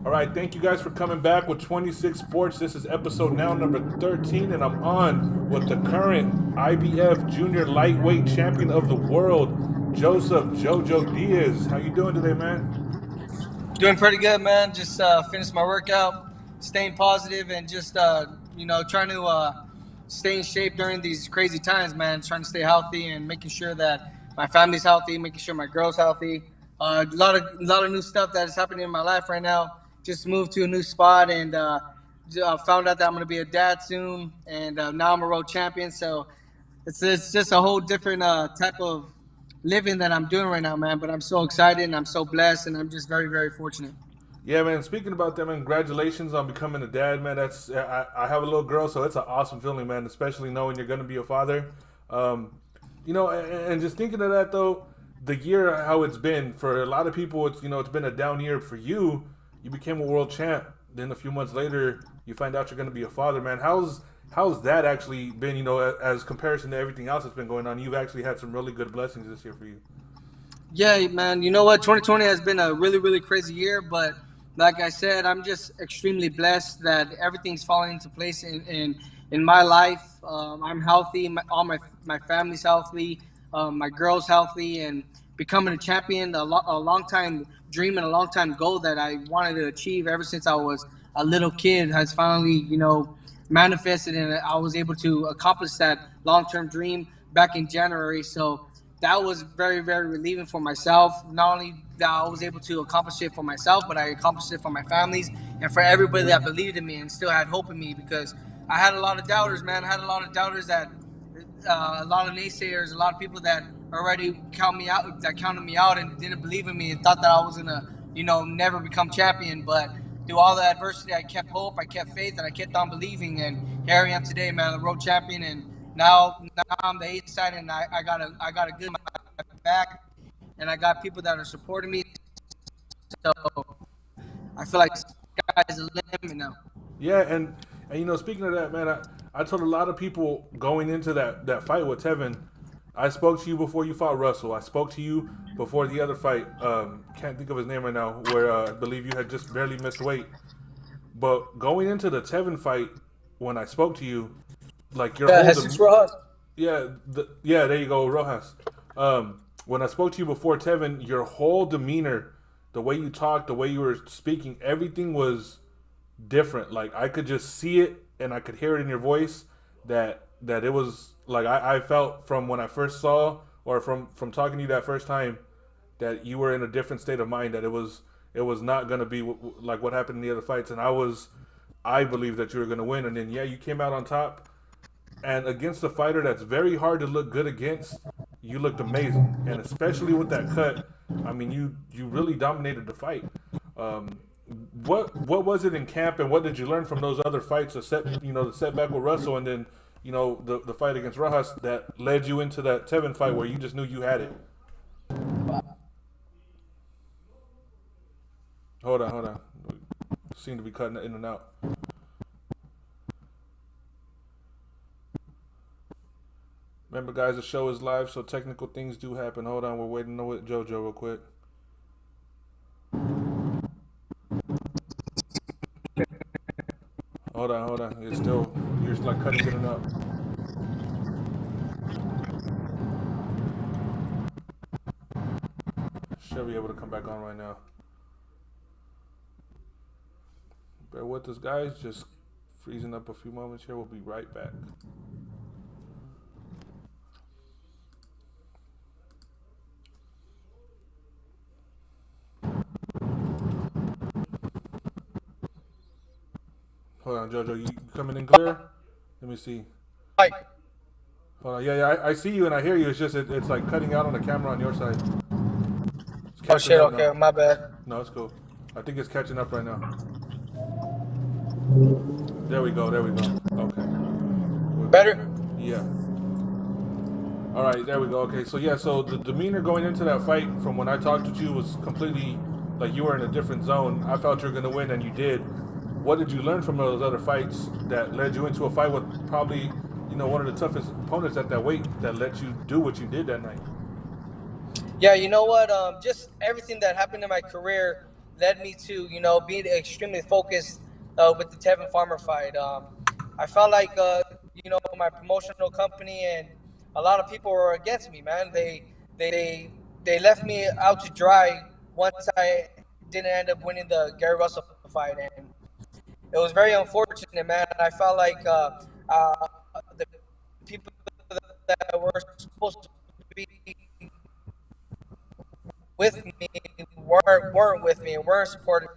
All right, thank you guys for coming back with 26 Sports. This is episode now number 13, and I'm on with the current IBF Junior Lightweight Champion of the World, Joseph JoJo Diaz. How you doing today, man? Doing pretty good, man. Just finished my workout, staying positive, and just trying to stay in shape during these crazy times, man. Trying to stay healthy and making sure that my family's healthy, making sure my girl's healthy. A lot of new stuff that is happening in my life right now. Just moved to a new spot and found out that I'm going to be a dad soon, and now I'm a world champion. So it's just a whole different type of living that I'm doing right now, man. But I'm so excited and I'm so blessed and I'm just very, very fortunate. Yeah, man. Speaking about that, man, congratulations on becoming a dad, man. I have a little girl, so it's an awesome feeling, man. Especially knowing you're going to be a father. Um, and just thinking of that though, the year how it's been for a lot of people, it's been a down year for you. You became a world champ. Then a few months later, you find out you're going to be a father, man. How's that actually been? As comparison to everything else that's been going on, you've actually had some really good blessings this year for you. Yeah, man. You know what? 2020 has been a really, really crazy year, but like I said, I'm just extremely blessed that everything's falling into place in my life. I'm healthy. All my family's healthy. My girl's healthy, and becoming a champion, a long time dream and a long time goal that I wanted to achieve ever since I was a little kid has finally, manifested, and I was able to accomplish that long term dream back in January. So that was very, very relieving for myself. Not only that I was able to accomplish it for myself, but I accomplished it for my families and for everybody that believed in me and still had hope in me, because I had a lot of doubters, man. I had a lot of doubters that a lot of naysayers, a lot of people that already counted me out and didn't believe in me and thought that I was gonna, never become champion. But through all the adversity, I kept hope, I kept faith, and I kept on believing. And here I am today, man, the world champion. And now I'm the eighth side, and I got a good back, and I got people that are supporting me. So I feel like sky's the limit now. Yeah, and speaking of that, man, I told a lot of people going into that fight with Tevin. I spoke to you before you fought Russell. I spoke to you before the other fight. Can't think of his name right now. Where I believe you had just barely missed weight. But going into the Tevin fight, when I spoke to you, like your Yeah, whole Jesus Rojas. yeah, there you go, Rojas. When I spoke to you before Tevin, your whole demeanor, the way you talked, the way you were speaking, everything was different. Like I could just see it and I could hear it in your voice that it was like I felt from when I first saw or from talking to you that first time that you were in a different state of mind, that it was not going to be like what happened in the other fights, and I believe that you were going to win, and then yeah, you came out on top, and against a fighter that's very hard to look good against, you looked amazing, and especially with that cut, I mean, you really dominated the fight. Um, what was it in camp, and what did you learn from those other fights? The setback with Russell, and then the fight against Rojas that led you into that Tevin fight where you just knew you had it. Hold on. Seem to be cutting in and out. Remember, guys, the show is live, so technical things do happen. Hold on, we're waiting to with JoJo real quick. Hold on. You're like cutting in and out. Should be able to come back on right now. Bear with us, guys. Just freezing up a few moments here. We'll be right back. Hold on, JoJo. You coming in clear? Let me see. Mike. Hold on. Yeah. I see you and I hear you. It's just it's like cutting out on the camera on your side. It's Oh catching shit. up Okay, now. my bad. No, it's cool. I think it's catching up right now. There we go. Okay. We're good. Better. Yeah. All right, there we go. Okay, so yeah, so the demeanor going into that fight from when I talked to you was completely like you were in a different zone. I felt you were going to win, and you did. What did you learn from those other fights that led you into a fight with probably, one of the toughest opponents at that weight that let you do what you did that night? Yeah, you know what? Just everything that happened in my career led me to being extremely focused with the Tevin Farmer fight. I felt like my promotional company and a lot of people were against me, man. They they left me out to dry once I didn't end up winning the Gary Russell fight, and it was very unfortunate, man. I felt like the people that were supposed to be with me weren't with me and weren't supporting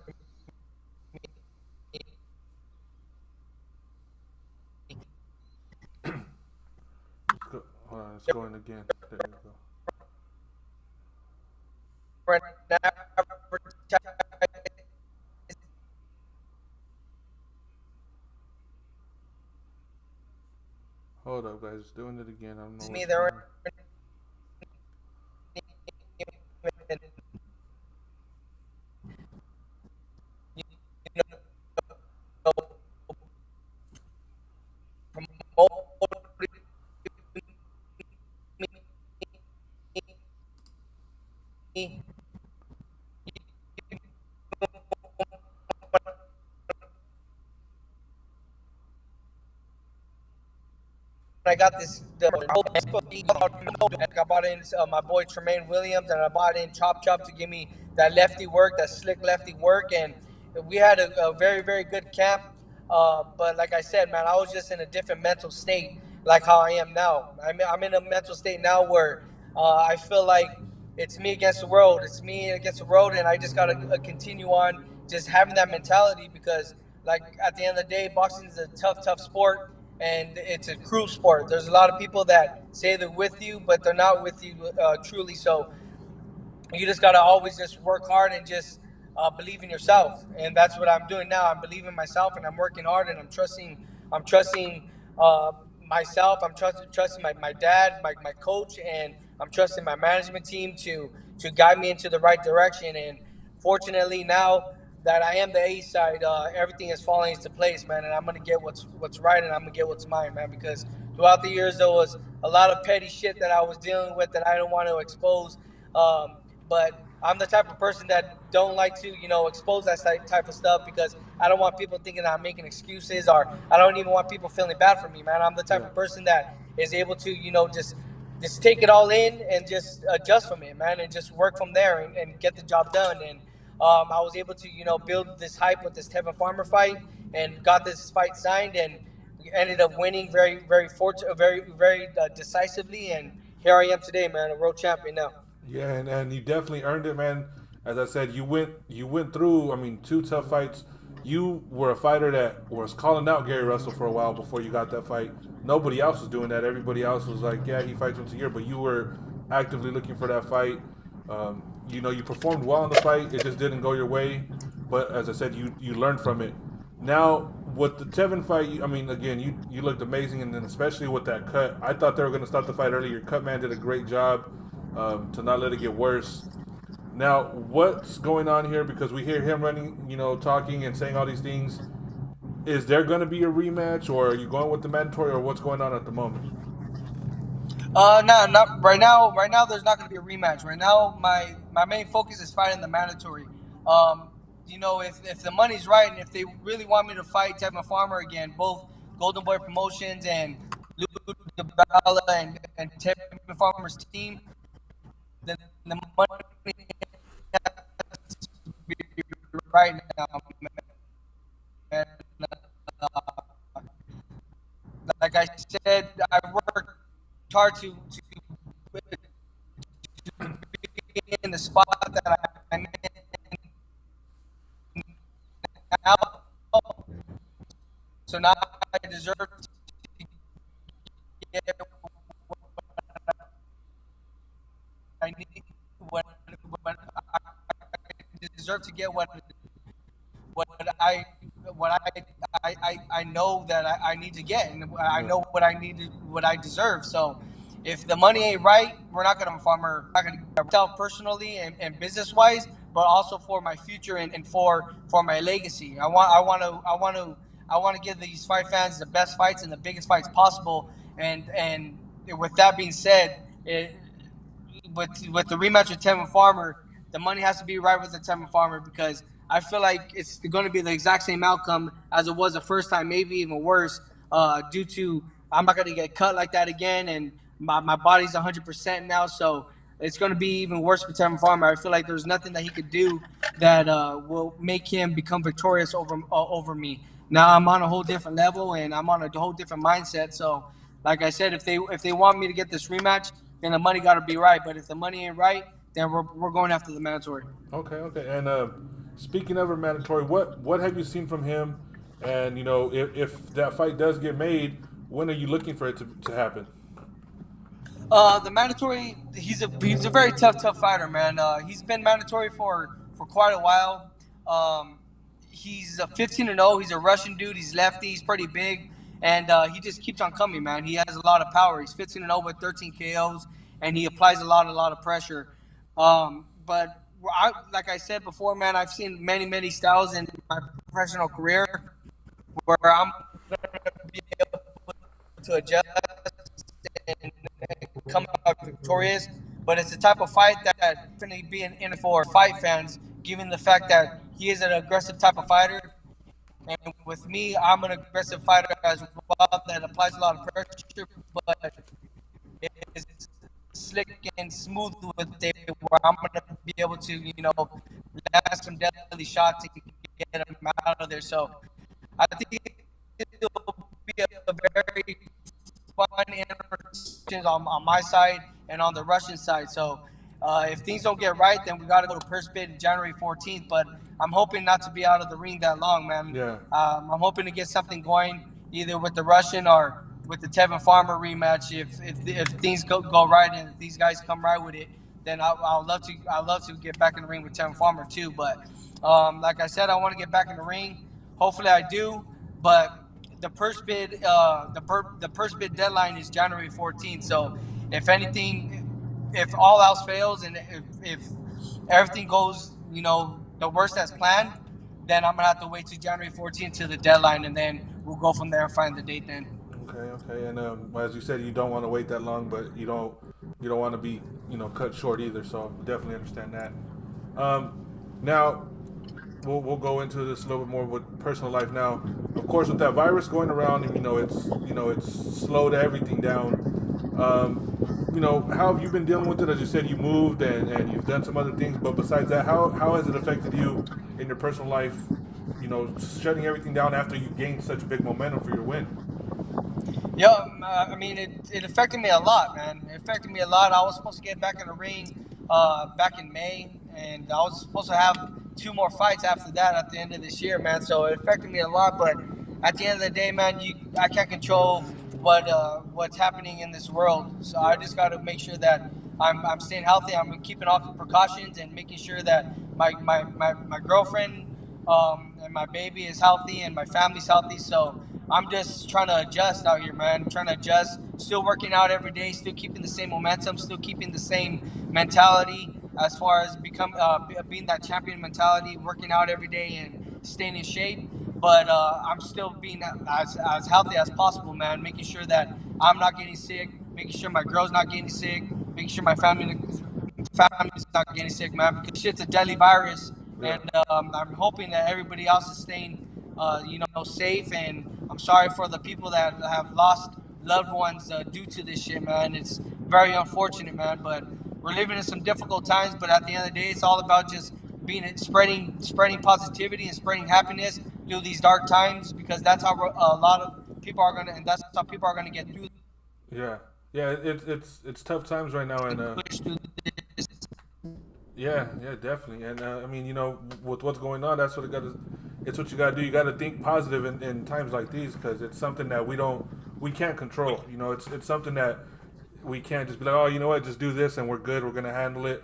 Hold on, it's going again. There you go. Hold up, guys. It's doing it again. I don't know me. what's They going weren't on. even, promoting me. I got I bought in my boy Tremaine Williams, and I bought in Chop Chop to give me that lefty work, that slick lefty work, and we had a very very good camp. But like I said, man, I was just in a different mental state, like how I am now. I'm in a mental state now where I feel like it's me against the world. It's me against the world, and I just gotta continue on just having that mentality because, like at the end of the day, boxing is a tough sport and it's a crew sport. There's a lot of people that say they're with you, but they're not with you truly. So you just gotta always just work hard and just believe in yourself, and that's what I'm doing now. I'm believing in myself, and I'm working hard, and I'm trusting uh, myself. I'm trusting my dad, my coach, and I'm trusting my management team to guide me into the right direction. And fortunately, now that I am the A side, everything is falling into place, man. And I'm gonna get what's right, and I'm gonna get what's mine, man. Because throughout the years, there was a lot of petty shit that I was dealing with that I don't want to expose. But I'm the type of person that don't like to, expose that type of stuff because I don't want people thinking that I'm making excuses, or I don't even want people feeling bad for me, man. I'm the type Yeah. of person that is able to, just take it all in and just adjust from it, man, and just work from there and get the job done. And I was able to, build this hype with this Tevin Farmer fight and got this fight signed and ended up winning very, very very, very decisively. And here I am today, man, a world champion now. Yeah, and you definitely earned it, man. As I said, you went through. I mean, two tough fights. You were a fighter that was calling out Gary Russell for a while before you got that fight. Nobody else was doing that. Everybody else was like, yeah, he fights once a year, but you were actively looking for that fight. You performed well in the fight. It just didn't go your way, but as I said, you learned from it. Now with the Tevin fight, I mean, again, you looked amazing, and then especially with that cut, I thought they were going to stop the fight early. Your cut man did a great job to not let it get worse. Now, what's going on here? Because we hear him running, talking and saying all these things. Is there going to be a rematch, or are you going with the mandatory, or what's going on at the moment? No, not right now. Right now, there's not going to be a rematch. Right now, my main focus is fighting the mandatory. Um, if the money's right and if they really want me to fight Tevin Farmer again, both Golden Boy Promotions and Lou DiBella and Tevin Farmer's team, then the money has to be right now, man. Like I said, I worked hard to be in the spot that I'm in now. So now I deserve to get I need what I deserve to get what I what I know that I need to get, and I Yeah. know what I need to, what I deserve. So if the money ain't right, we're not gonna farmer. Not gonna myself personally and business wise, but also for my future and for my legacy. I want to give these fight fans the best fights and the biggest fights possible. And with that being said, with the rematch with Tevin Farmer, the money has to be right with the Tevin Farmer because I feel like it's going to be the exact same outcome as it was the first time, maybe even worse, due to I'm not going to get cut like that again, and my body's 100% now, so it's going to be even worse for Tevin Farmer. I feel like there's nothing that he could do that will make him become victorious over me. Now I'm on a whole different level, and I'm on a whole different mindset. So, like I said, if they want me to get this rematch, then the money got to be right. But if the money ain't right, then we're going after the mandatory. Okay, okay. And speaking of a mandatory, what have you seen from him? And if that fight does get made, when are you looking for it to happen? The mandatory, he's a very tough fighter, man. He's been mandatory for quite a while. Um, he's a 15-0. He's a Russian dude. He's lefty. He's pretty big, and he just keeps on coming, man. He has a lot of power. He's 15-0 with 13 KOs, and he applies a lot of pressure. But like I said before, man, I've seen many styles in my professional career where I'm be able to adjust and come out victorious. But it's the type of fight that definitely being in for fight fans, given the fact that he is an aggressive type of fighter. And with me, I'm an aggressive fighter as well that applies a lot of pressure, but is slick and smooth with it, where I'm going to be able to, land some deadly shots and get him out of there. So I think it'll be a very fun interactions on my side and on the Russian side. So if things don't get right, then we got to go to first bid January 14th. But I'm hoping not to be out of the ring that long, man. Yeah. I'm hoping to get something going either with the Russian or with the Tevin Farmer rematch. If things go right and if these guys come right with it, then I'll love to get back in the ring with Tevin Farmer too. But like I said, I want to get back in the ring. Hopefully, I do. But the first bid deadline is January 14th. So if anything, if all else fails and if everything goes, the worst as planned, then I'm gonna have to wait till January 14th to the deadline, and then we'll go from there and find the date then. Okay, okay. And as you said, you don't want to wait that long, but you don't want to be cut short either. So definitely understand that. Now we'll go into this a little bit more with personal life now. Of course, with that virus going around, and it's slowed everything down. How have you been dealing with it? As you said, you moved and you've done some other things, but besides that, how has it affected you in your personal life? Shutting everything down after you gained such big momentum for your win. Yeah, I mean, it affected me a lot, man. It affected me a lot. I was supposed to get back in the ring back in May, and I was supposed to have two more fights after that at the end of this year, man. So it affected me a lot. But at the end of the day, man, I can't control what's happening in this world. So I just got to make sure that I'm staying healthy. I'm keeping all the precautions and making sure that my girlfriend and my baby is healthy and my family's healthy. So I'm just trying to adjust out here, man. Trying to adjust. Still working out every day. Still keeping the same momentum. Still keeping the same mentality as far as being that champion mentality. Working out every day and staying in shape. But I'm still being as healthy as possible, man. Making sure that I'm not getting sick. Making sure my girl's not getting sick. Making sure my family's not getting sick, man. Because shit's a deadly virus, Yeah. and I'm hoping that everybody else is staying, safe. And I'm sorry for the people that have lost loved ones due to this shit, man. It's very unfortunate, man. But we're living in some difficult times. But at the end of the day, it's all about just spreading positivity and spreading happiness through these dark times, because that's how a lot of people are gonna, and that's how people are gonna get through Yeah, yeah. It's tough times right now, and and push through this. yeah, yeah, definitely. And I mean, with what's going on, that's what it's what you got to do. You got to think positive in times like these, because it's something that we can't control. It's something that we can't just be like, oh, you know what, just do this and we're good. We're gonna handle it.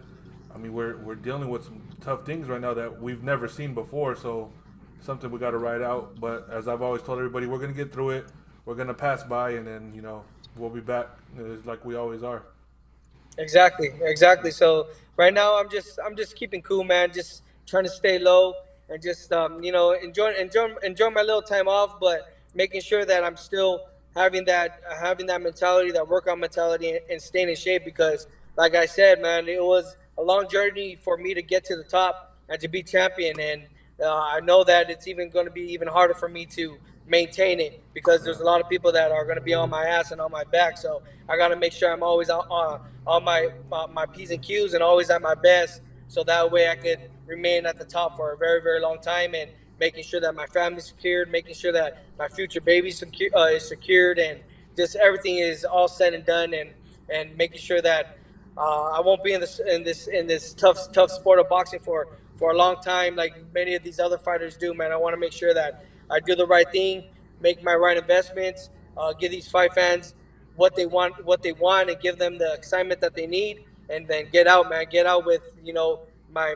I mean, we're dealing with some tough things right now that we've never seen before. So something we got to ride out. But as I've always told everybody, we're gonna get through it. We're gonna pass by, and then we'll be back like we always are. Exactly. So right now, I'm just keeping cool, man. Just trying to stay low and just enjoy my little time off, but making sure that I'm still having that mentality, that workout mentality, and staying in shape. Because, like I said, man, it was a long journey for me to get to the top and to be champion. And I know that it's even going to be even harder for me to maintain it because Yeah. there's a lot of people that are going to be on my ass and on my back. So I got to make sure I'm always on my P's and Q's and always at my best. So that way I could remain at the top for a very, very long time and making sure that my family's secured, making sure that my future baby is secured, and just everything is all said and done, and making sure that I won't be in this tough sport of boxing for a long time like many of these other fighters do. Man, I want to make sure that I do the right thing, make my right investments, give these fight fans what they want, and give them the excitement that they need, and then get out, man. Get out with my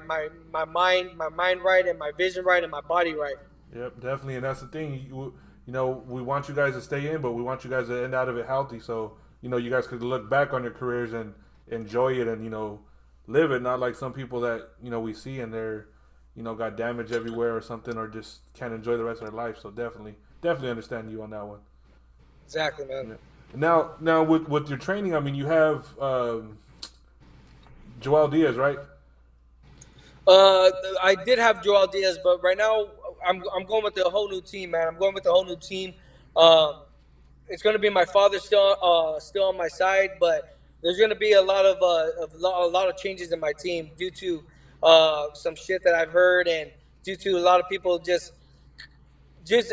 mind right, and my vision right, and my body right. Yep, definitely, and that's the thing. We want you guys to stay in, but we want you guys to end out of it healthy. So you guys could look back on your careers and enjoy it, and live it. Not like some people that we see and they're got damage everywhere or something, or just can't enjoy the rest of their life. So definitely understand you on that one. Exactly, man. Yeah. Now with your training, I mean, you have Joel Diaz, right? Uh, I did have Joel Diaz, but right now I'm going with a whole new team, man. I'm going with a whole new team. Um, it's going to be my father still on my side, but there's going to be a lot of changes in my team due to some shit that I've heard, and due to a lot of people just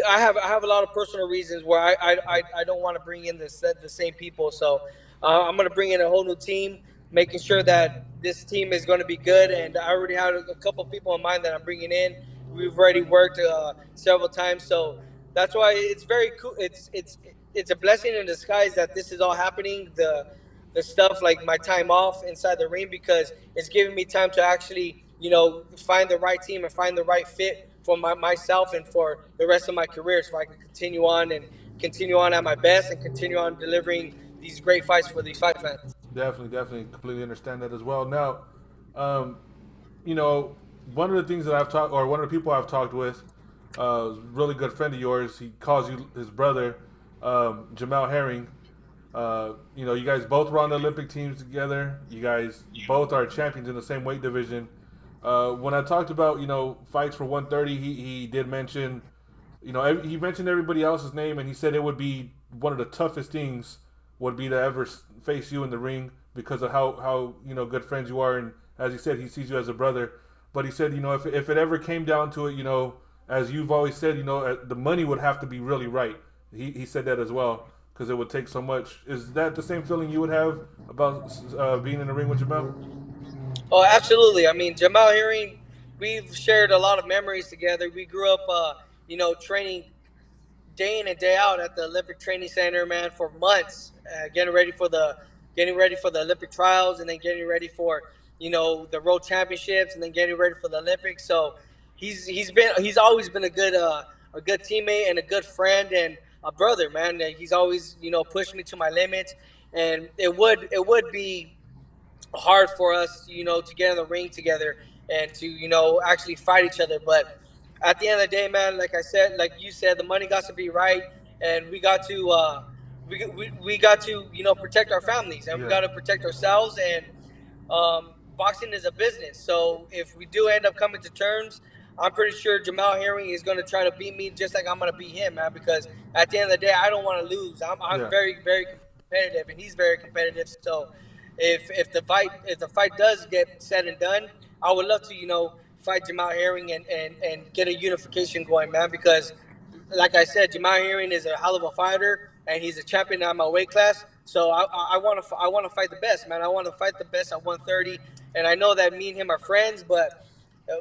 I have a lot of personal reasons where I don't want to bring in the same people. So I'm going to bring in a whole new team, making sure that this team is going to be good. And I already have a couple people in mind that I'm bringing in. We've already worked several times, so that's why it's very cool. It's a blessing in disguise that this is all happening. The stuff like my time off inside the ring, because it's giving me time to actually find the right team and find the right fit for myself and for the rest of my career, so I can continue on at my best and continue on delivering these great fights for these fight fans. Definitely, completely understand that as well. Now, um, you know, one of the things that I've talked, or one of the people I've talked with, is a really good friend of yours. He calls you his brother, Jamal Herring. You guys both were on the Olympic teams together. You guys both are champions in the same weight division. When I talked about fights for 130, he did mention, he mentioned everybody else's name, and he said it would be one of the toughest things would be to ever face you in the ring because of how good friends you are, and as he said, he sees you as a brother. But he said, if it ever came down to it, as you've always said, the money would have to be really right. He said that as well because it would take so much. Is that the same feeling you would have about being in the ring with Jamel? Oh, absolutely. I mean, Jamal Herring, we've shared a lot of memories together. We grew up, training day in and day out at the Olympic Training Center, man, for months, getting ready for the Olympic trials, and then getting ready for the World Championships, and then getting ready for the Olympics. So he's always been a good teammate and a good friend and a brother, man. He's always pushed me to my limits, and it would be hard for us, to get in the ring together and to, actually fight each other. But at the end of the day, man, like you said, the money got to be right, and we got to, protect our families, and we Yeah, got to protect ourselves. And boxing is a business. So if we do end up coming to terms, I'm pretty sure Jamal Herring is going to try to beat me just like I'm going to beat him, man. Because at the end of the day, I don't want to lose. I'm yeah, very, very competitive, and he's very competitive. So if the fight does get said and done, I would love to fight Jamal Herring and get a unification going, man. Because like I said, Jamal Herring is a hell of a fighter, and he's a champion at my weight class. So I want to fight the best, man. I want to fight the best at 130, and I know that me and him are friends, but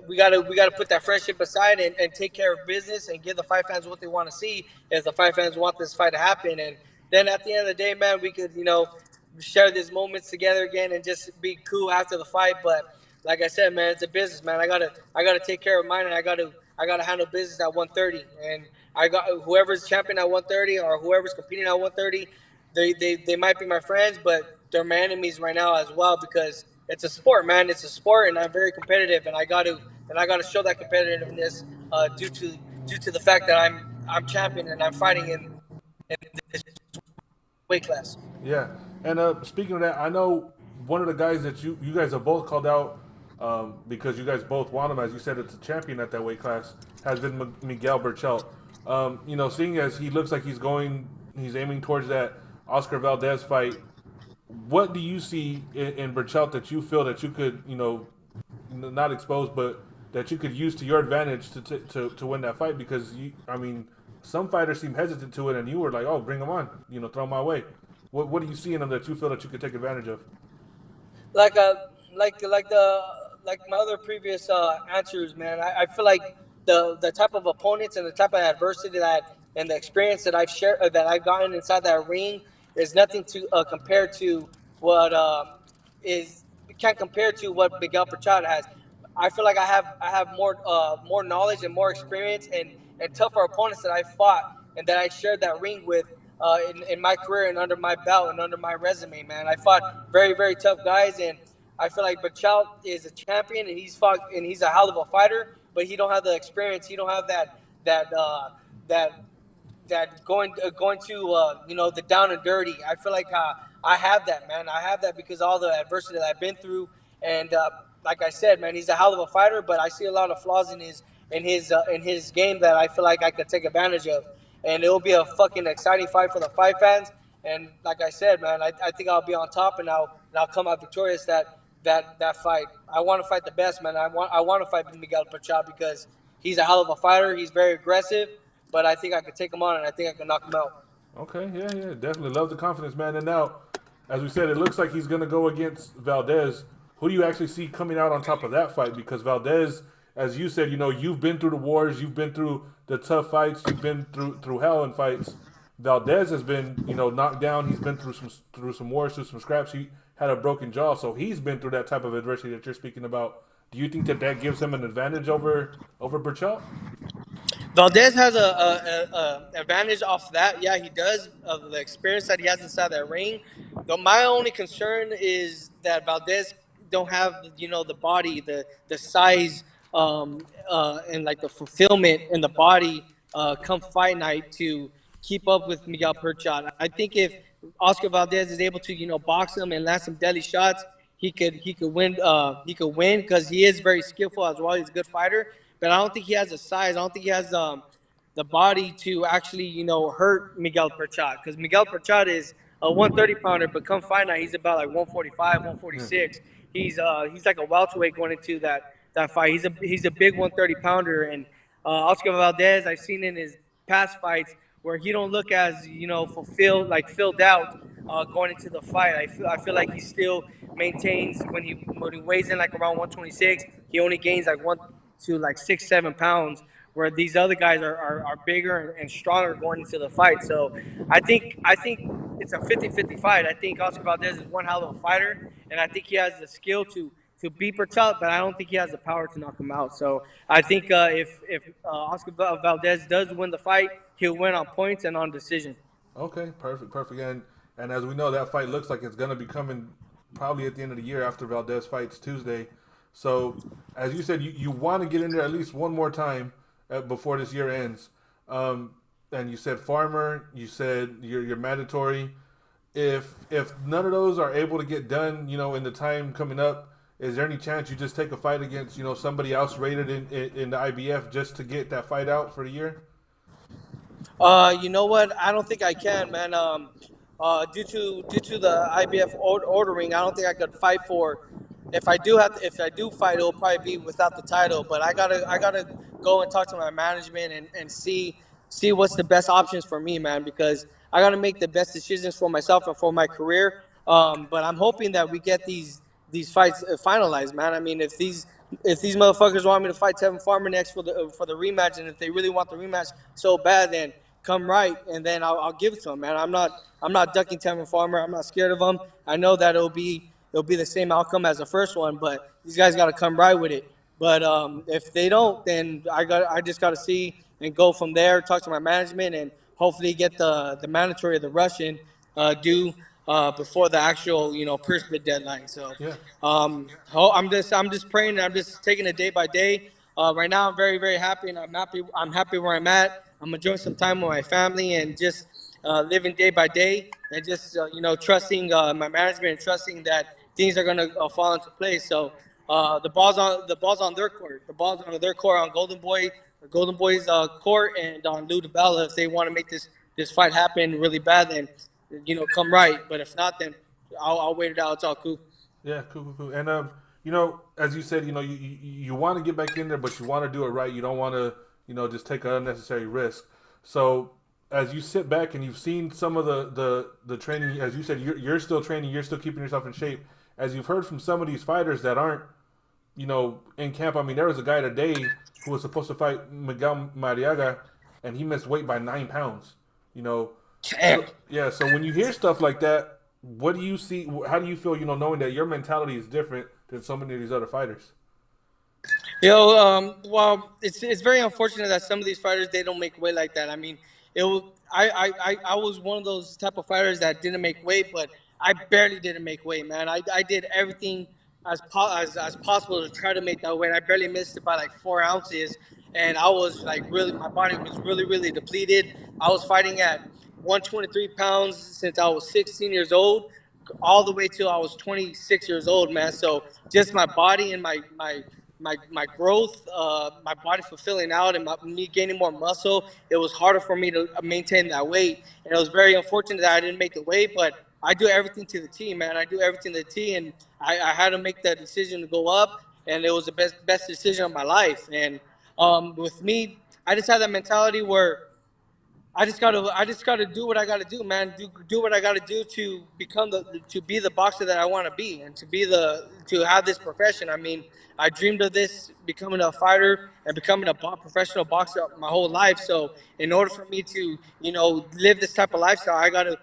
we gotta put that friendship aside and take care of business and give the fight fans what they want to see if the fight fans want this fight to happen. And then at the end of the day, man, we could share these moments together again and just be cool after the fight. But like I said, man, it's a business, man. I gotta take care of mine, and I gotta handle business at 130. And I got whoever's champion at 130 or whoever's competing at 130. They might be my friends, but they're my enemies right now as well, because it's a sport, man. It's a sport, and I'm very competitive, and I got to show that competitiveness due to the fact that I'm champion and I'm fighting in this weight class. yeah. And speaking of that, I know one of the guys that you guys have both called out. because you guys both want him, as you said, it's a champion at that weight class, has been Miguel Berchelt. Seeing as he looks like he's aiming towards that Oscar Valdez fight. What do you see in Berchelt that you feel that you could, not expose, but that you could use to your advantage to win that fight? Because some fighters seem hesitant to it, and you were like, "Oh, bring him on, throw him my way." What do you see in him that you feel that you could take advantage of? like like the like my other previous answers, man. I feel like the type of opponents and the type of adversity that and the experience that I've shared that I've gotten inside that ring is nothing to compare to what is can't compare to what Miguel Prachad has. I feel like I have more knowledge and more experience and tougher opponents that I fought and that I shared that ring with in my career and under my belt and under my resume, man. I fought very tough guys, and I feel like Bachal is a champion and he's a hell of a fighter, but he don't have the experience. He don't have that that going to the down and dirty. I feel like I have that, man. I have that because of all the adversity that I've been through, and like I said, man, he's a hell of a fighter, but I see a lot of flaws in his game that I feel like I could take advantage of, and it will be a fucking exciting fight for the fight fans. And like I said, man, I think I'll be on top, and I'll come out victorious that fight. I want to fight the best, man. I want to fight Miguel Pachá because he's a hell of a fighter. He's very aggressive, but I think I could take him on, and I think I can knock him out. Okay, yeah, definitely love the confidence, man. And now, as we said, it looks like he's going to go against Valdez. Who do you actually see coming out on top of that fight? Because Valdez, as you said, you've been through the wars, you've been through the tough fights, you've been through hell in fights. Valdez has been, knocked down. He's been through some wars, through some scraps. He had a broken jaw, so he's been through that type of adversity that you're speaking about. Do you think that gives him an advantage over Burchell? Valdez has a advantage off that. Yeah, he does of the experience that he has inside that ring. Though my only concern is that Valdez don't have the body, the size, and like the fulfillment in the body come fight night to keep up with Miguel Perchot. I think if Oscar Valdez is able to box him and land some deadly shots, he could win. He could win because he is very skillful as well. He's a good fighter, but I don't think he has the size. I don't think he has the body to actually hurt Miguel Perchat because Miguel Perchat is a 130 pounder, but come fight night he's about like 145, Yeah. 146. He's like a welterweight going into that fight. He's a big 130 pounder, and Oscar Valdez I've seen in his past fights where he don't look as fulfilled, like filled out going into the fight. I feel like he still maintains when he weighs in like around 126, he only gains like 1 to like 6 7 pounds, where these other guys are bigger and stronger going into the fight. So I think it's a 50-50 fight. I think Oscar Valdez is one hell of a fighter, and I think he has the skill to beat Berchelt, but I don't think he has the power to knock him out. So I think if Oscar Valdez does win the fight, he'll win on points and on decision. Okay, perfect. And as we know, that fight looks like it's gonna be coming probably at the end of the year after Valdez fights Tuesday. So, as you said, you want to get in there at least one more time before this year ends. And you said Farmer, you said you're mandatory. If none of those are able to get done, in the time coming up, is there any chance you just take a fight against somebody else rated in the IBF just to get that fight out for the year? You know what? I don't think I can, man. Due to the IBF ordering, I don't think I could fight for. If I do fight, it'll probably be without the title. But I gotta go and talk to my management and see what's the best options for me, man. Because I gotta make the best decisions for myself and for my career. But I'm hoping that we get these fights finalized, man. I mean, if these motherfuckers want me to fight Tevin Farmer next for the rematch, and if they really want the rematch so bad, then come right, and then I'll give it to him, man. I'm not ducking Tevin Farmer. I'm not scared of him. I know that it'll be the same outcome as the first one, but these guys got to come right with it. But if they don't, then I just got to see and go from there. Talk to my management and hopefully get the mandatory of the Russian due before the actual purse bid deadline. So Yeah. I'm just praying and I'm just taking it day by day. Right now I'm very happy and I'm happy where I'm at. I'm enjoying some time with my family and just living day by day and just trusting my management and trusting that things are gonna fall into place. So the ball's on their court. The ball's on their court on Golden Boy's court, and on Lou DiBella. If they want to make this fight happen really bad, then come right. But if not, then I'll wait it out. It's all cool. Yeah, cool, cool, cool. And as you said, you want to get back in there, but you want to do it right. You don't want to, just take an unnecessary risk. So as you sit back and you've seen some of the training, as you said, you're still training, you're still keeping yourself in shape. As you've heard from some of these fighters that aren't, in camp. I mean, there was a guy today who was supposed to fight Miguel Mariaga, and he missed weight by 9 pounds. You know, Damn. so yeah. So when you hear stuff like that, what do you see? How do you feel? Knowing that your mentality is different than so many of these other fighters. Well, it's very unfortunate that some of these fighters they don't make weight like that. I mean, I was one of those type of fighters that didn't make weight, but I barely didn't make weight, man. I did everything as possible to try to make that weight. I barely missed it by like 4 ounces, and I was like really my body was really depleted. I was fighting at 123 pounds since I was 16 years old, all the way till I was 26 years old, man. So just my body and my growth, my body fulfilling out, and me gaining more muscle, it was harder for me to maintain that weight. And it was very unfortunate that I didn't make the weight, but I do everything to the T, man. I do everything to the T, and I had to make that decision to go up, and it was the best decision of my life. And with me, I just had that mentality where I just gotta do what I gotta do, man. Do what I gotta do to be the boxer that I want to be, and to have this profession. I mean, I dreamed of this, becoming a fighter and becoming a professional boxer my whole life. So in order for me to live this type of lifestyle, I gotta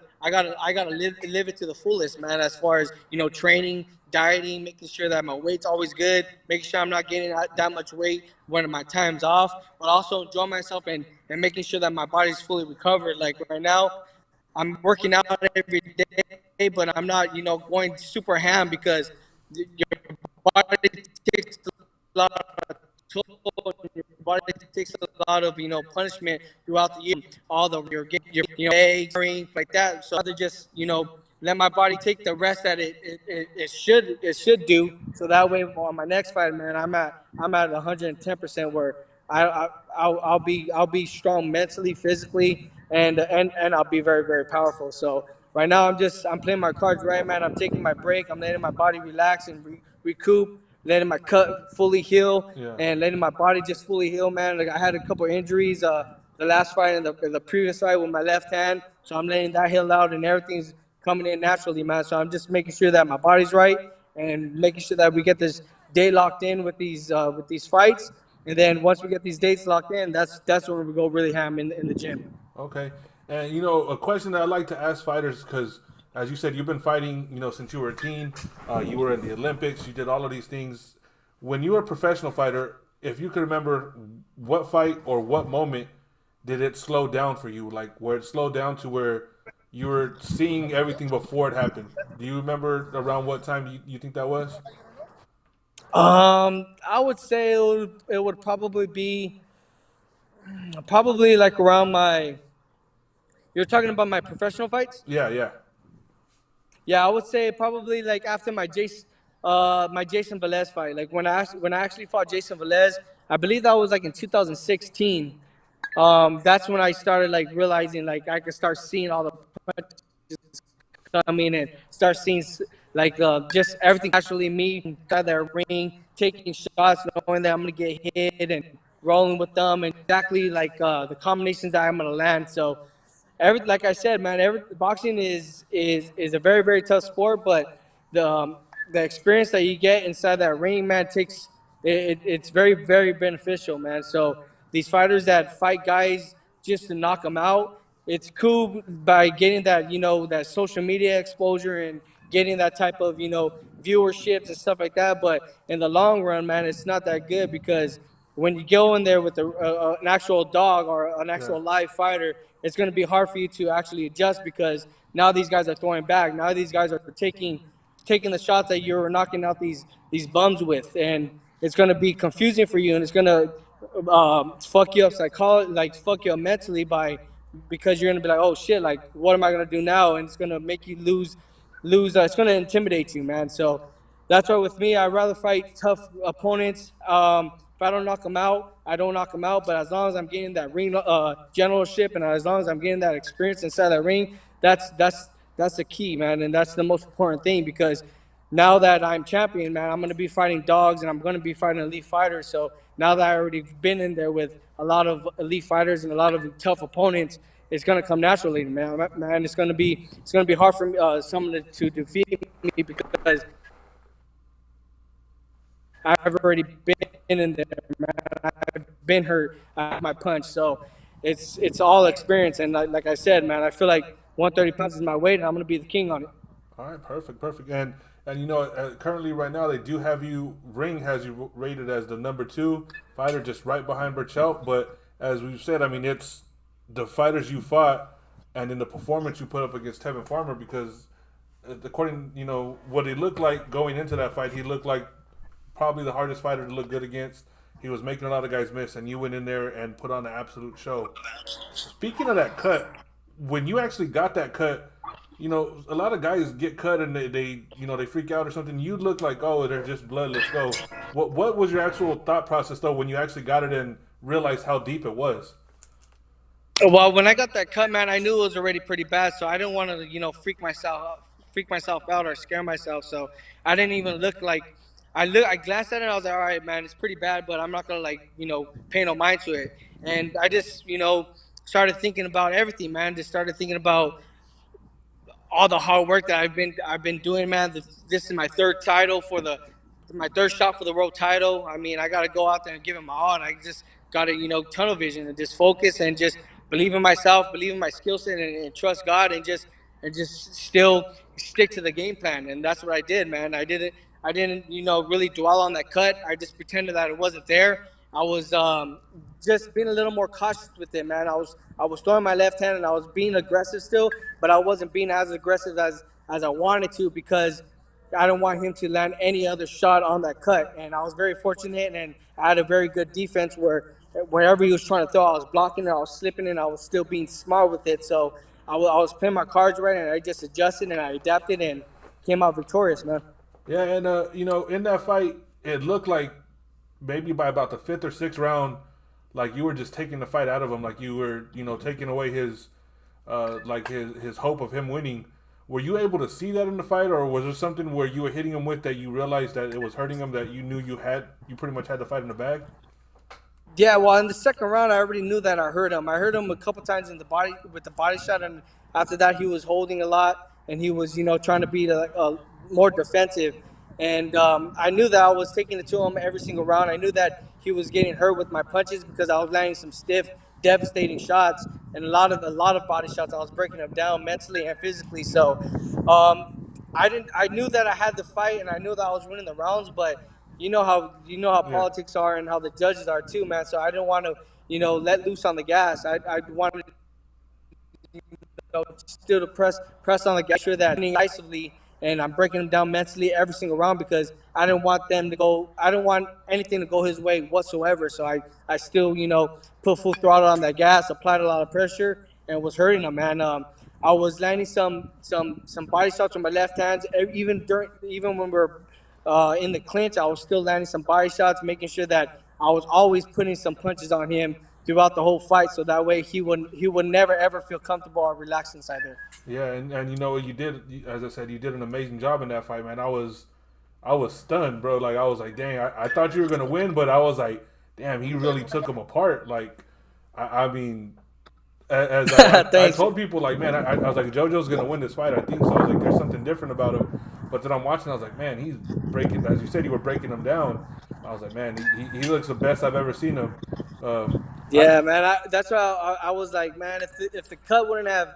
live it to the fullest, man. As far as training, dieting, making sure that my weight's always good, making sure I'm not gaining that much weight when my time's off, but also enjoy myself and making sure that my body's fully recovered. Like right now, I'm working out every day, but I'm not, going super ham because your body takes a lot of toll. Your body takes a lot of, punishment throughout the year. All the your legs, like that. So I rather just, let my body take the rest that it should do. So that way on my next fight, man, I'm at 110% where I'll be strong mentally, physically, and I'll be very very powerful. So right now I'm playing my cards right, man. I'm taking my break. I'm letting my body relax and recoup, letting my cut fully heal, Yeah. and letting my body just fully heal, man. Like I had a couple injuries, the last fight and the previous fight with my left hand, so I'm letting that heal out, and everything's coming in naturally, man. So I'm just making sure that my body's right and making sure that we get this day locked in with these fights. And then once we get these dates locked in, that's where we go really ham in the gym. Okay. And a question that I like to ask fighters, because as you said, you've been fighting, since you were a teen. You were in the Olympics. You did all of these things. When you were a professional fighter, if you could remember, what fight or what moment did it slow down for you? Like where it slowed down to where you were seeing everything before it happened. Do you remember around what time you think that was? I would say it would probably like around my. You're talking about my professional fights? Yeah, yeah. Yeah, I would say probably like after my Jason Velez fight. Like when I actually fought Jason Velez, I believe that was like in 2016. That's when I started like realizing like I could start seeing all the punches coming and start seeing like just everything actually me inside that ring, taking shots, knowing that I'm gonna get hit and rolling with them, and exactly like the combinations that I'm gonna land. So like I said, man, boxing is a very very tough sport, but the um, the experience that you get inside that ring, man, it's very very beneficial, man. So these fighters that fight guys just to knock them out, it's cool by getting that that social media exposure and getting that type of viewerships and stuff like that. But in the long run, man, it's not that good because when you go in there with an actual dog or an Yeah. actual live fighter, it's going to be hard for you to actually adjust because now these guys are throwing back. Now these guys are taking the shots that you're knocking out these bums with, and it's going to be confusing for you, and it's going to fuck you up like fuck you up mentally because you're going to be like, oh shit, like what am I going to do now? And it's going to make you lose. It's going to intimidate you, man. So that's why with me, I'd rather fight tough opponents. If I don't knock them out, I don't knock them out. But as long as I'm getting that ring generalship, and as long as I'm getting that experience inside that ring, that's the key, man, and that's the most important thing because now that I'm champion, man, I'm going to be fighting dogs and I'm going to be fighting elite fighters. So now that I already been in there with a lot of elite fighters and a lot of tough opponents, it's going to come naturally, man. Man, it's going to be hard for someone to defeat me because I've already been in there, man. I've been hurt. I have my punch, so it's all experience. And like I said, man, I feel like 130 pounds is my weight, and I'm going to be the king on it. All right, perfect, perfect. And you know, currently right now they do have you. Ring has you rated as the number two fighter, just right behind Burchell. But as we've said, I mean, it's the fighters you fought, and then the performance you put up against Tevin Farmer. Because according, you know, what he looked like going into that fight, he looked like probably the hardest fighter to look good against. He was making a lot of guys miss, and you went in there and put on an absolute show. Speaking of that cut, when you actually got that cut, you know, a lot of guys get cut and they you know, they freak out or something. You look like, oh, they're just blood. Let's go. What was your actual thought process though when you actually got it and realized how deep it was? Well, when I got that cut, man, I knew it was already pretty bad, so I didn't want to, freak myself out or scare myself. So I didn't even look like I glanced at it. And I was like, all right, man, it's pretty bad, but I'm not gonna pay no mind to it. And I just, started thinking about everything, man. Just started thinking about all the hard work that I've been doing, man. This is my third title for the my third shot for the world title. I mean, I got to go out there and give it my all. And I just got to tunnel vision and just focus and just believe in myself, believe in my skill set, and trust God, and just still stick to the game plan. And that's what I did, man. I didn't really dwell on that cut. I just pretended that it wasn't there. I was just being a little more cautious with it, man. I was throwing my left hand and I was being aggressive still, but I wasn't being as aggressive as I wanted to because I don't want him to land any other shot on that cut. And I was very fortunate, and I had a very good defense where wherever he was trying to throw, I was blocking it, I was slipping it, I was still being smart with it. So I was playing my cards right, and I just adjusted and I adapted and came out victorious, man. Yeah, and you know, in that fight, it looked like maybe by about the fifth or sixth round, like you were just taking the fight out of him, like you were, you know, taking away his, like his hope of him winning. Were you able to see that in the fight, or was there something where you were hitting him with that you realized that it was hurting him, that you knew you pretty much had the fight in the bag? Yeah, well, in the second round, I already knew that I hurt him. I hurt him a couple times in the body with the body shot, and after that, he was holding a lot, and he was, trying to be more defensive. And I knew that I was taking it to him every single round. I knew that he was getting hurt with my punches because I was landing some stiff, devastating shots, and a lot of body shots. I was breaking him down mentally and physically. So, I didn't. I knew that I had the fight, and I knew that I was winning the rounds, but you know how Yeah. politics are and how the judges are too, man. So I didn't want to, let loose on the gas. I wanted, still to press on the gas, sure that decisively, and I'm breaking them down mentally every single round because I didn't want them to go. I didn't want anything to go his way whatsoever. So I still, put full throttle on that gas, applied a lot of pressure, and was hurting them, man. I was landing some body shots with my left hands, even when we were in the clinch. I was still landing some body shots, making sure that I was always putting some punches on him throughout the whole fight, so that way he would never ever feel comfortable or relaxed inside there. Yeah, and you know you did, as I said, you did an amazing job in that fight, man. I was stunned, bro. Like I was like, dang, I thought you were gonna win, but I was like, damn, he really took him apart. Like, I mean, as I Thanks. told people, like, man, I was like, JoJo's gonna win this fight. I think so. I was like, there's something different about him. But then I'm watching, I was like, man, he's breaking. As you said, you were breaking him down. I was like, man, he looks the best I've ever seen him. I Yeah, man. That's why I was like, man, if the cut wouldn't have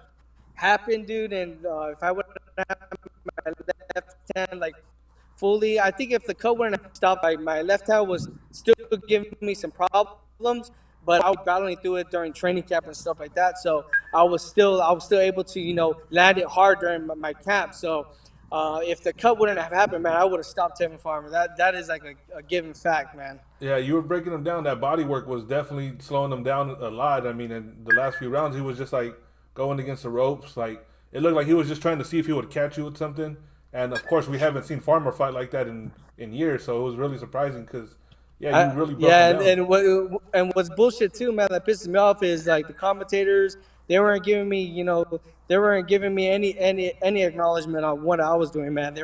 happened, dude, and if I would have had my left hand fully, I think if the cut wouldn't have stopped, my left hand was still giving me some problems, but I was battling through it during training camp and stuff like that. So I was still able to land it hard during my camp. So if the cut wouldn't have happened, man, I would have stopped Tevin Farmer. That is like a given fact, man. Yeah, you were breaking him down. That body work was definitely slowing him down a lot. I mean, in the last few rounds, he was just like going against the ropes. Like it looked like he was just trying to see if he would catch you with something, and of course we haven't seen Farmer fight like that in years, so it was really surprising because yeah, you I, really broke him yeah, down. and what's bullshit too, man, that pisses me off is like the commentators. They weren't giving me, they weren't giving me any acknowledgement on what I was doing, man. They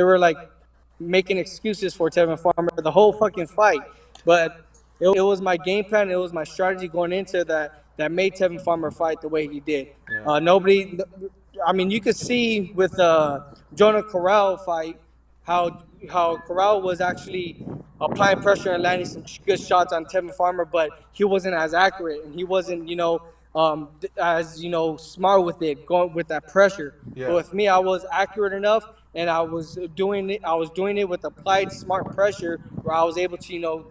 were like making excuses for Tevin Farmer the whole fucking fight, but it was my game plan. It was my strategy going into that made Tevin Farmer fight the way he did. Yeah, Nobody, I mean, you could see with Jonah Corral fight how Corral was actually applying pressure and landing some good shots on Tevin Farmer, but he wasn't as accurate and he wasn't, as smart with it, going with that pressure. But yeah, with me, I was accurate enough, and I was doing it. I was doing it with applied smart pressure, where I was able to,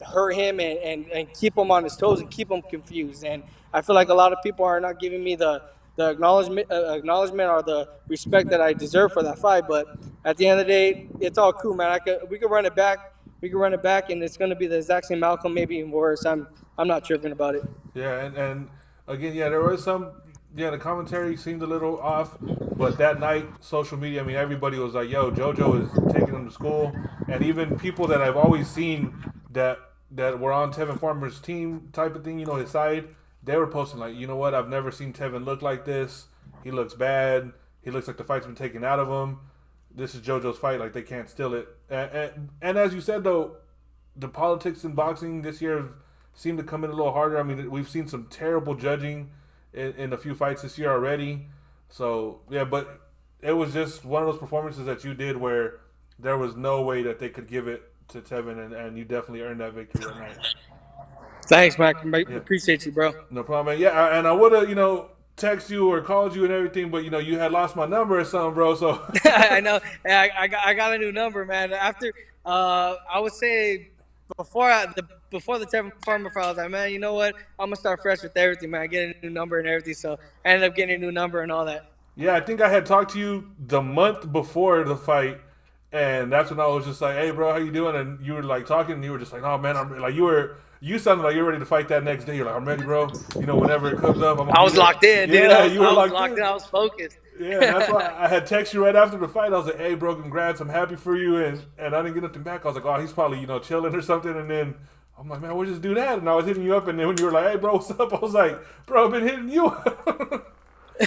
hurt him and keep him on his toes and keep him confused. And I feel like a lot of people are not giving me the acknowledgement or the respect that I deserve for that fight. But at the end of the day, it's all cool, man. We could run it back. We could run it back, and it's going to be the exact same outcome, maybe even worse. I'm not tripping about it. yeah, and again, yeah, there was some. Yeah, the commentary seemed a little off, but that night, social media. I mean, everybody was like, "Yo, JoJo is taking him to school," and even people that I've always seen that that were on Tevin Farmer's team, type of thing, his side, they were posting like, "You know what? I've never seen Tevin look like this. He looks bad. He looks like the fight's been taken out of him. This is JoJo's fight. Like they can't steal it." And as you said though, the politics in boxing this year seem to come in a little harder. I mean, we've seen some terrible judging in a few fights this year already. So yeah, but it was just one of those performances that you did where there was no way that they could give it to Tevin, and you definitely earned that victory that night. Thanks, Mike. Yeah, Appreciate you, bro. no problem, man. Yeah, and I would have, text you or called you and everything, but you had lost my number or something, bro. So I know. I got a new number, man. After I would say before the Tevin Farmer fight, I was like, man, you know what? I'm gonna start fresh with everything, man. I get a new number and everything, so I ended up getting a new number and all that. yeah, I think I had talked to you the month before the fight, and that's when I was just like, "Hey, bro, how you doing?" And you were like talking, and you were just like, "Oh man, I'm like you sounded like you're ready to fight that next day. You're like, I'm ready, bro. Whenever it comes up, I'm gonna I be was there." locked in, dude. Yeah, you were I was locked locked in. in. I was focused. Yeah, and that's why I had text you right after the fight. I was like, "Hey, bro, congrats. I'm happy for you." And I didn't get nothing back. I was like, "Oh, he's probably chilling or something." And then I'm like, "Man, where's this dude at?" And I was hitting you up, and then when you were like, "Hey, bro, what's up?" I was like, "Bro, I've been hitting you."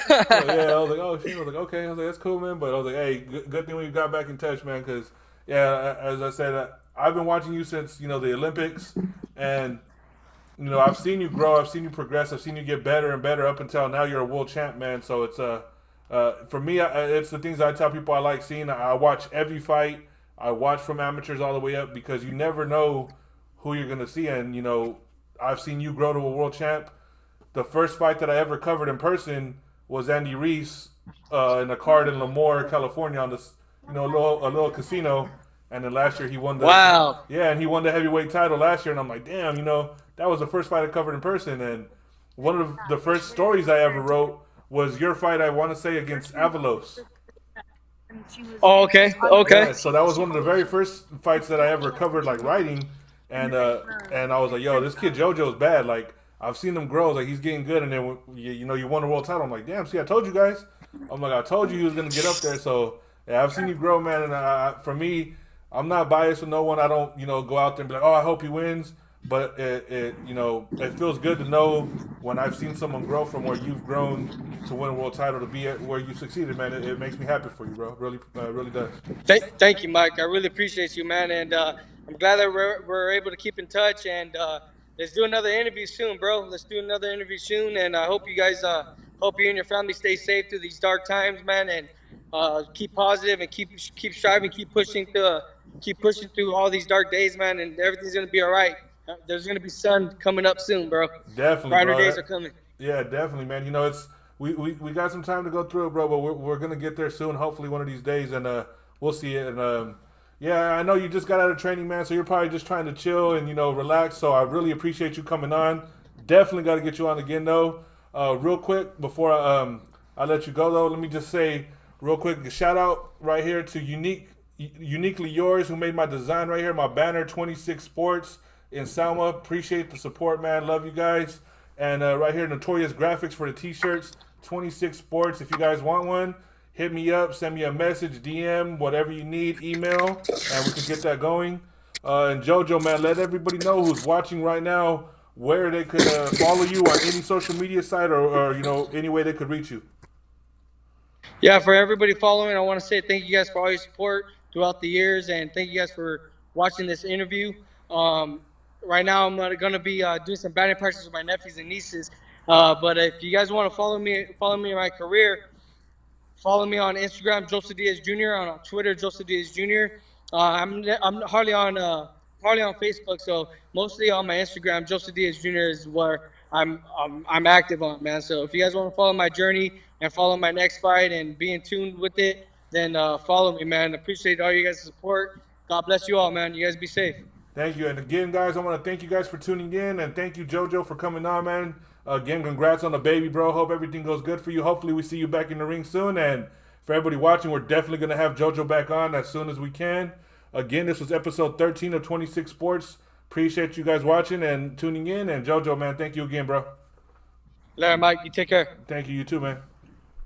So yeah, I was like, "Oh shit." I was like, "Okay." I was like, "That's cool, man." But I was like, "Hey, good thing we got back in touch, man." Because yeah, as I said, I've been watching you since the Olympics, and I've seen you grow, I've seen you progress, I've seen you get better and better up until now. You're a world champ, man. So it's for me, it's the things I tell people I like seeing. I watch every fight. I watch from amateurs all the way up because you never know who you're gonna see, and I've seen you grow to a world champ. The first fight that I ever covered in person was Andy Reese in a card in Lemoore, California, on this a little casino. And then last year he won the Wow. yeah, and he won the heavyweight title last year. And I'm like, damn, that was the first fight I covered in person. And one of the first stories I ever wrote was your fight. I want to say against Avalos. Oh, okay. Okay. Yeah, so that was one of the very first fights that I ever covered, like writing, and I was like, yo, this kid JoJo's bad. Like I've seen him grow, like he's getting good, and then you won a world title. I'm like, damn, see, I told you guys. I'm like, I told you he was gonna get up there. So yeah, I've seen you grow, man. And for me, I'm not biased with no one. I don't go out there and be like, oh, I hope he wins. But it feels good to know when I've seen someone grow from where you've grown to win a world title to be at where you succeeded, man. It makes me happy for you, bro. Really, really does. Thank you, Mike. I really appreciate you, man, and I'm glad that we're able to keep in touch. And let's do another interview soon, bro. Let's do another interview soon, and I hope you guys, hope you and your family stay safe through these dark times, man, and keep positive and keep striving, keep pushing through all these dark days, man, and everything's gonna be all right. There's gonna be sun coming up soon, bro. Definitely, Brighter bro. days are coming. Yeah, definitely, man. It's we got some time to go through it, bro. But we're gonna get there soon. Hopefully, one of these days, and we'll see it. And yeah, I know you just got out of training, man. So you're probably just trying to chill and relax. So I really appreciate you coming on. Definitely got to get you on again, though. Real quick before I let you go, though, let me just say real quick, a shout out right here to Uniquely Yours, who made my design right here, my banner, 26 Sports in Selma. Appreciate the support, man. Love you guys. And right here, Notorious Graphics for the t-shirts, 26 Sports. If you guys want one, hit me up, send me a message, DM, whatever you need, email, and we can get that going. And JoJo, man, let everybody know who's watching right now where they could follow you on any social media site or any way they could reach you. Yeah, for everybody following, I want to say thank you guys for all your support throughout the years, and thank you guys for watching this interview. Um, right now, I'm going to be doing some batting practice with my nephews and nieces. But if you guys want to follow me in my career, follow me on Instagram, Joseph Diaz Jr. On Twitter, Joseph Diaz Jr. I'm hardly on Facebook, so mostly on my Instagram, Joseph Diaz Jr. is where I'm active on, man. So if you guys want to follow my journey and follow my next fight and be in tune with it, then follow me, man. Appreciate all you guys' support. God bless you all, man. You guys be safe. Thank you. And again, guys, I want to thank you guys for tuning in. And thank you, JoJo, for coming on, man. Again, congrats on the baby, bro. Hope everything goes good for you. Hopefully, we see you back in the ring soon. And for everybody watching, we're definitely going to have JoJo back on as soon as we can. Again, this was episode 13 of 26 Sports. Appreciate you guys watching and tuning in. And JoJo, man, thank you again, bro. Later, Mike. You take care. Thank you. You too, man.